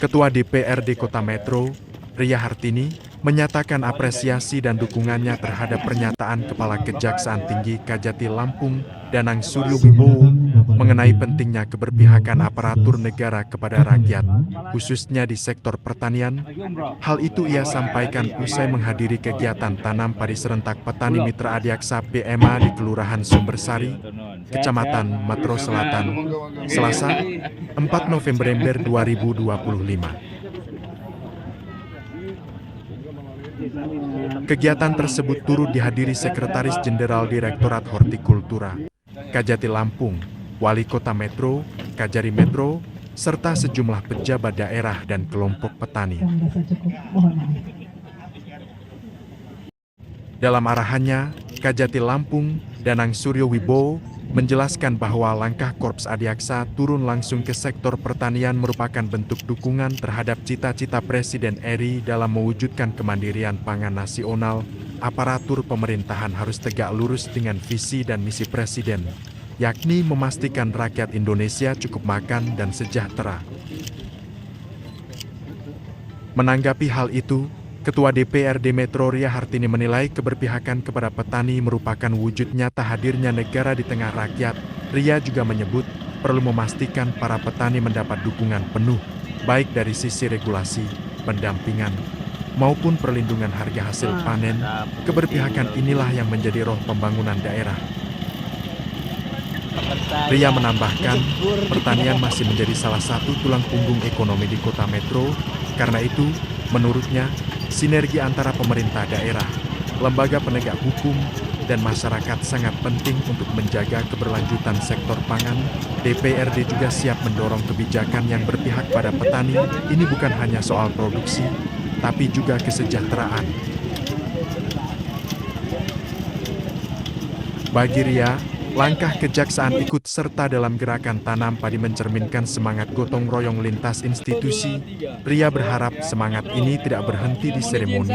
Ketua DPRD Kota Metro, Ria Hartini, menyatakan apresiasi dan dukungannya terhadap pernyataan Kepala Kejaksaan Tinggi Kajati Lampung, Danang Suryo Wibowo, mengenai pentingnya keberpihakan aparatur negara kepada rakyat, khususnya di sektor pertanian. Hal itu ia sampaikan usai menghadiri kegiatan tanam padi serentak petani mitra Adiaksa PMA di Kelurahan Sumbersari, Kecamatan Metro Selatan, Selasa, 4 November 2025. Kegiatan tersebut turut dihadiri Sekretaris Jenderal Direktorat Hortikultura, Kajati Lampung, Wali Kota Metro, Kajari Metro, serta sejumlah pejabat daerah dan kelompok petani. Dalam arahannya, Kajati Lampung, Danang Suryo Wibowo, menjelaskan bahwa langkah Korps Adiaksa turun langsung ke sektor pertanian merupakan bentuk dukungan terhadap cita-cita Presiden RI dalam mewujudkan kemandirian pangan nasional. Aparatur pemerintahan harus tegak lurus dengan visi dan misi Presiden, yakni memastikan rakyat Indonesia cukup makan dan sejahtera. Menanggapi hal itu, Ketua DPRD Metro Ria Hartini menilai keberpihakan kepada petani merupakan wujud nyata hadirnya negara di tengah rakyat. Ria juga menyebut perlu memastikan para petani mendapat dukungan penuh, baik dari sisi regulasi, pendampingan, maupun perlindungan harga hasil panen. Keberpihakan inilah yang menjadi roh pembangunan daerah. Ria menambahkan, pertanian masih menjadi salah satu tulang punggung ekonomi di Kota Metro. Karena itu, menurutnya, sinergi antara pemerintah daerah, lembaga penegak hukum, dan masyarakat sangat penting untuk menjaga keberlanjutan sektor pangan. DPRD juga siap mendorong kebijakan yang berpihak pada petani. Ini bukan hanya soal produksi, tapi juga kesejahteraan. Bagi Ria, langkah kejaksaan ikut serta dalam gerakan tanam padi mencerminkan semangat gotong royong lintas institusi. Ria berharap semangat ini tidak berhenti di seremoni.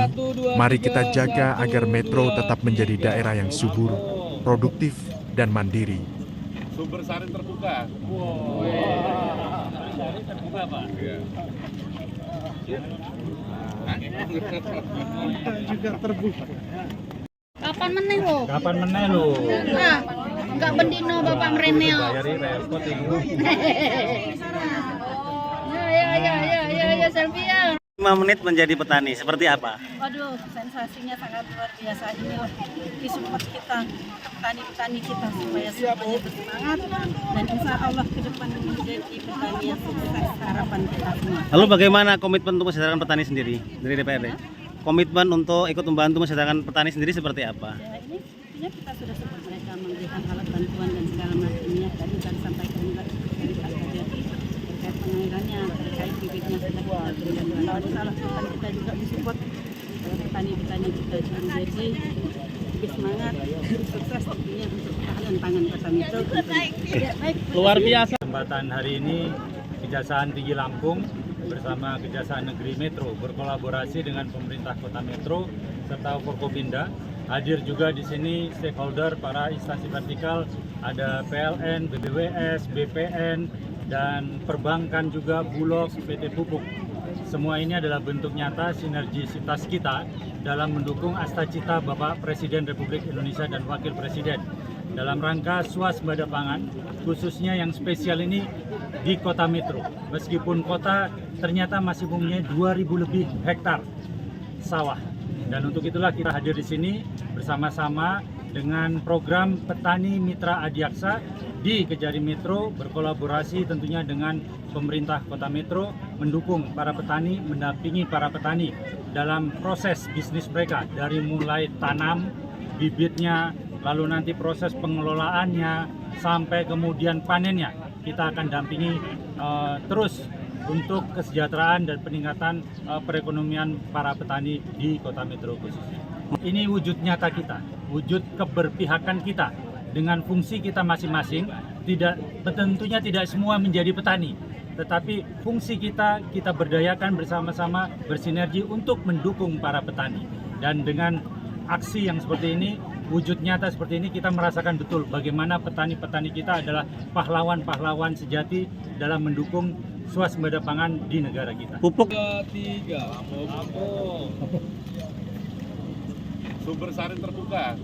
Mari kita jaga agar Metro tetap menjadi daerah yang subur, produktif, dan mandiri. Sumbersari terbuka. Sumbersari terbuka, Pak. Juga terbuka. Kapan meneh lo? Kapan meneh lo? Nah, enggak bendino Bapak mrene. Bayari repot ibu. Ya, selfie ya. 5 menit menjadi petani, seperti apa? Waduh, sensasinya sangat luar biasa. Inilah disupport kita, petani-petani kita supaya semuanya bersemangat dan insya Allah ke depan menjadi petani yang sukses, harapan kita semua. Lalu bagaimana komitmen untuk mesejahterakan petani sendiri dari DPRD? Komitmen untuk ikut membantu mesejahterakan petani sendiri seperti apa? Ya, ini intinya kita sudah support mereka memberikan alat bantuan dan segala macamnya. Tadi sampaikan juga dari Pak Kajati terkait pengairannya, terkait bibitnya sudah kita berikan. Kalau salah kapan kita juga disupport petani-petani kita jadi lebih semangat, sukses tentunya untuk ketahanan pangan Kota Metro. Ya, baik. Luar biasa. Kesempatan hari ini Kejaksaan Tinggi Lampung bersama Kejaksaan Negeri Metro berkolaborasi dengan pemerintah Kota Metro serta Forkopimda. Hadir juga di sini stakeholder para instansi vertikal, ada PLN, BBWS, BPN, dan perbankan juga, Bulog, PT Pupuk. Semua ini adalah bentuk nyata sinergisitas kita dalam mendukung asta-cita Bapak Presiden Republik Indonesia dan Wakil Presiden dalam rangka swasembada pangan, khususnya yang spesial ini di Kota Metro. Meskipun kota ternyata masih mempunyai 2.000 lebih hektar sawah. Dan untuk itulah kita hadir di sini bersama-sama dengan program Petani Mitra Adiaksa di Kejari Metro, berkolaborasi tentunya dengan pemerintah Kota Metro, mendukung para petani, mendampingi para petani dalam proses bisnis mereka dari mulai tanam, bibitnya, lalu nanti proses pengelolaannya, sampai kemudian panennya. Kita akan dampingi terus untuk kesejahteraan dan peningkatan perekonomian para petani di Kota Metro khususnya. Ini wujud nyata kita, wujud keberpihakan kita dengan fungsi kita masing-masing. Tentunya tidak semua menjadi petani, tetapi fungsi kita berdayakan bersama-sama, bersinergi untuk mendukung para petani. Dan dengan aksi yang seperti ini, wujud nyata seperti ini kita merasakan betul bagaimana petani-petani kita adalah pahlawan-pahlawan sejati dalam mendukung swasembada pangan di negara kita. Pupuk Sumber saring terbuka.